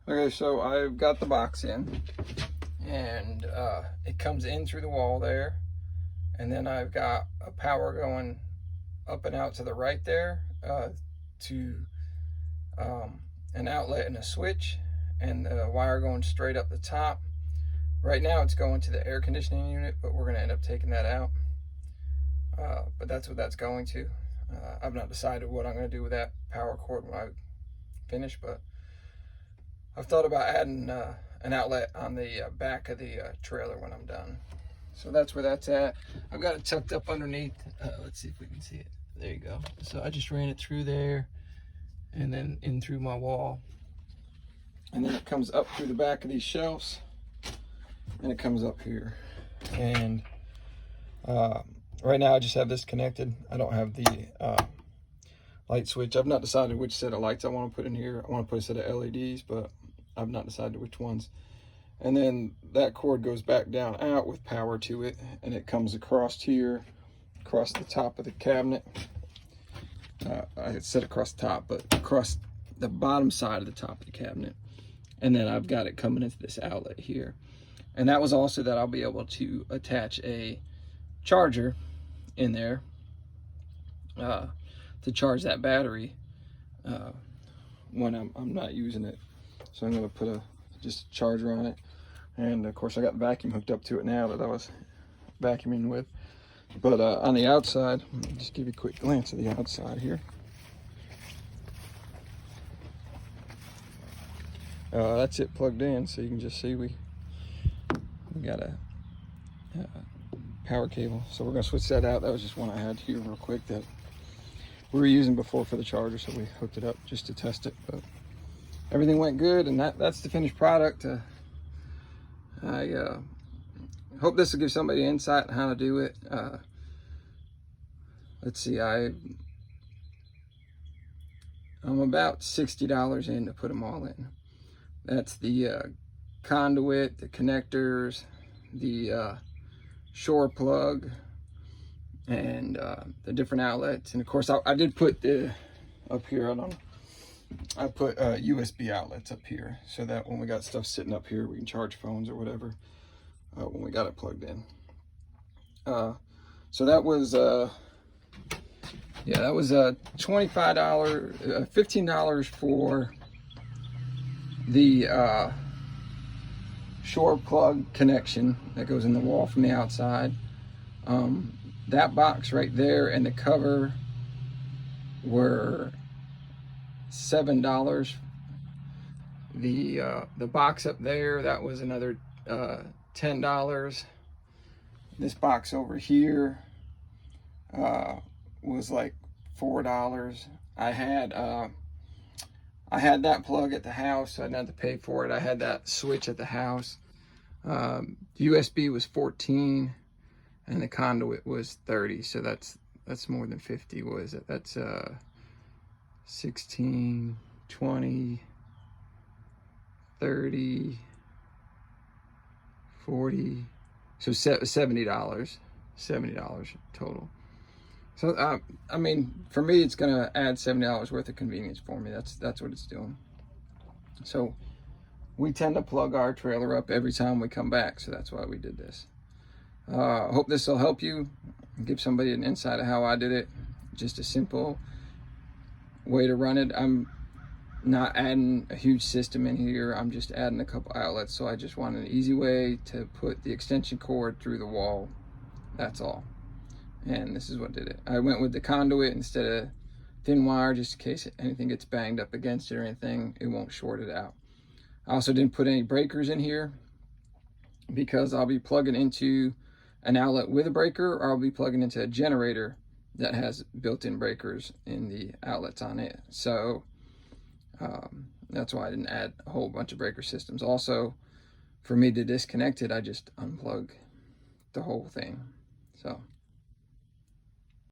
Okay, so I've got the box in, and it comes in through the wall there, and then I've got a power going up and out to the right there to an outlet and a switch, and the wire going straight up the top. Right now it's going to the air conditioning unit, but we're going to end up taking that out. But that's what that's going to. I've not decided what I'm going to do with that power cord when I finish, but I've thought about adding an outlet on the back of the trailer when I'm done. So that's where that's at. I've got it tucked up underneath. Let's see if we can see it. There you go. So I just ran it through there and then in through my wall. And then it comes up through the back of these shelves and it comes up here. And right now I just have this connected. I don't have the light switch. I've not decided which set of lights I want to put in here. I want to put a set of LEDs, but I've not decided which ones. And then that cord goes back down out with power to it, and it comes across here, across the top of the cabinet. I said across the top, but across the bottom side of the top of the cabinet. And then I've got it coming into this outlet here. And that was also that I'll be able to attach a charger in there to charge that battery when I'm not using it. So I'm going to put just a charger on it. And of course I got the vacuum hooked up to it now that I was vacuuming with. But on the outside, let me just give you a quick glance of the outside here. That's it plugged in, so you can just see we got a power cable. So we're going to switch that out. That was just one I had here real quick that we were using before for the charger, so we hooked it up just to test it. But everything went good, and that's the finished product. I hope this will give somebody insight on how to do it. Let's see, I'm about $60 in to put them all in. That's the conduit, the connectors, the shore plug, and the different outlets. And of course I did put the up here, I put USB outlets up here so that when we got stuff sitting up here we can charge phones or whatever when we got it plugged in. So that was yeah, that was $25, $15 for the shore plug connection that goes in the wall from the outside. That box right there and the cover were $7. The box up there, that was another $10. This box over here was like $4. I had that plug at the house, so I didn't have to pay for it. I had that switch at the house. USB was $14 and the conduit was $30, so that's more than 50. What is it? That's 16, 20, 30, 40, so $70 total. So I mean, for me it's gonna add $70 worth of convenience for me. That's what it's doing. So we tend to plug our trailer up every time we come back, so that's why we did this. I hope this will help you, give somebody an insight of how I did it. Just a simple way to run it. I'm not adding a huge system in here. I'm just adding a couple outlets. So I just want an easy way to put the extension cord through the wall. That's all. And this is what did it. I went with the conduit instead of thin wire, just in case anything gets banged up against it or anything, it won't short it out. I also didn't put any breakers in here because I'll be plugging into an outlet with a breaker, or I'll be plugging into a generator that has built-in breakers in the outlets on it. So that's why I didn't add a whole bunch of breaker systems. Also, for me to disconnect it, I just unplug the whole thing. So